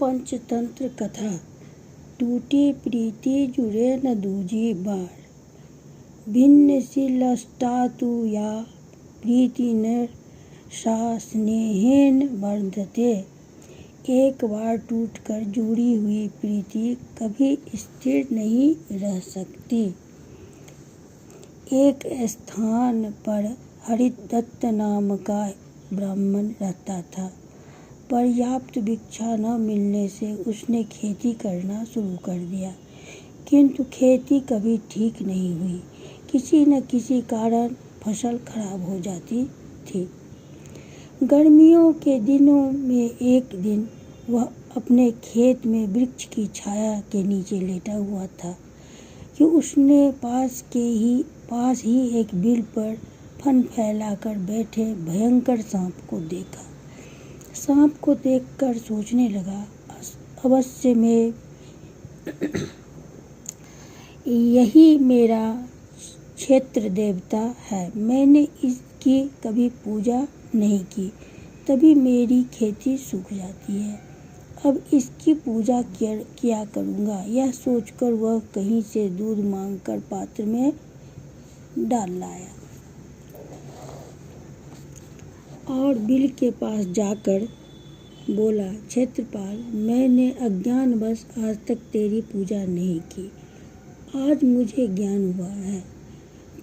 पंचतंत्र कथा। टूटी प्रीति जुड़े न दूजी बार, भिन्नशीलस्तातु या प्रीतिर्न सा स्नेहेन वर्धते। एक बार टूटकर जुड़ी हुई प्रीति कभी स्थिर नहीं रह सकती। एक स्थान पर हरिदत्त नाम का ब्राह्मण रहता था। पर्याप्त भिक्षा न मिलने से उसने खेती करना शुरू कर दिया, किंतु खेती कभी ठीक नहीं हुई। किसी न किसी कारण फसल खराब हो जाती थी। गर्मियों के दिनों में एक दिन वह अपने खेत में वृक्ष की छाया के नीचे लेटा हुआ था कि उसने पास ही एक बिल पर फन फैलाकर बैठे भयंकर सांप को देखा। सांप को देखकर सोचने लगा, अवश्य में यही मेरा क्षेत्र देवता है। मैंने इसकी कभी पूजा नहीं की, तभी मेरी खेती सूख जाती है। अब इसकी पूजा क्या करूँगा। यह सोचकर वह कहीं से दूध मांगकर पात्र में डाल लाया और बिल के पास जाकर बोला, क्षेत्रपाल, मैंने अज्ञानवश आज तक तेरी पूजा नहीं की। आज मुझे ज्ञान हुआ है।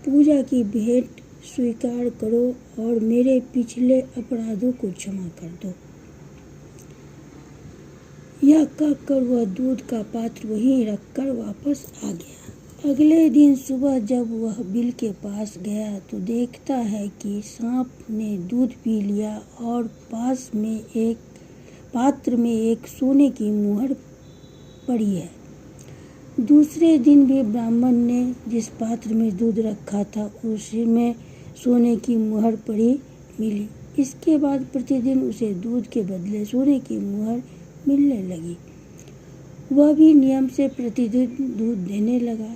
पूजा की भेंट स्वीकार करो और मेरे पिछले अपराधों को क्षमा कर दो। यह कहकर वह दूध का पात्र वहीं रखकर वापस आ गया। अगले दिन सुबह जब वह बिल के पास गया तो देखता है कि सांप ने दूध पी लिया और पात्र में एक सोने की मुहर पड़ी है। दूसरे दिन भी ब्राह्मण ने जिस पात्र में दूध रखा था उसी में सोने की मुहर पड़ी मिली। इसके बाद प्रतिदिन उसे दूध के बदले सोने की मुहर मिलने लगी। वह भी नियम से प्रतिदिन दूध देने लगा।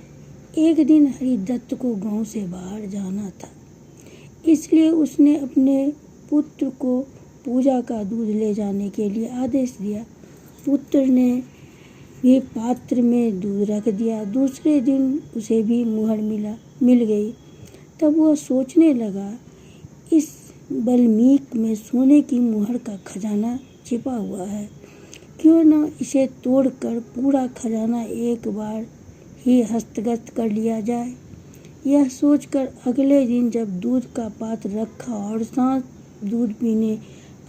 एक दिन हरिदत्त को गांव से बाहर जाना था, इसलिए उसने अपने पुत्र को पूजा का दूध ले जाने के लिए आदेश दिया। पुत्र ने भी पात्र में दूध रख दिया। दूसरे दिन उसे भी मुहर मिल गई। तब वह सोचने लगा, इस बल्मीक में सोने की मुहर का खजाना छिपा हुआ है। क्यों न इसे तोड़कर पूरा खजाना एक बार ही हस्तगत कर लिया जाए। यह सोचकर अगले दिन जब दूध का पात्र रखा और सांप दूध पीने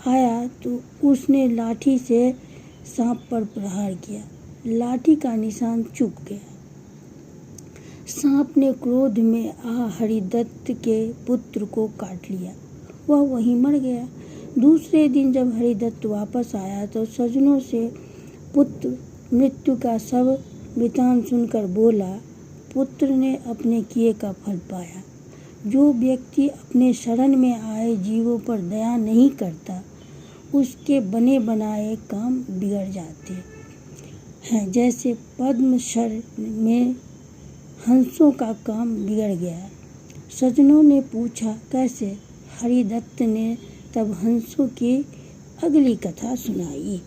आया तो उसने लाठी से सांप पर प्रहार किया। लाठी का निशान चूक गया। सांप ने क्रोध में हरिदत्त के पुत्र को काट लिया। वह वहीं मर गया। दूसरे दिन जब हरिदत्त वापस आया तो सज्जनों से पुत्र मृत्यु का सब वृतांत सुनकर बोला, पुत्र ने अपने किए का फल पाया। जो व्यक्ति अपने शरण में आए जीवों पर दया नहीं करता, उसके बने बनाए काम बिगड़ जाते हैं। जैसे पद्मशर में हंसों का काम बिगड़ गया। सज्जनों ने पूछा, कैसे? हरिदत्त ने तब हंसों की अगली कथा सुनाई।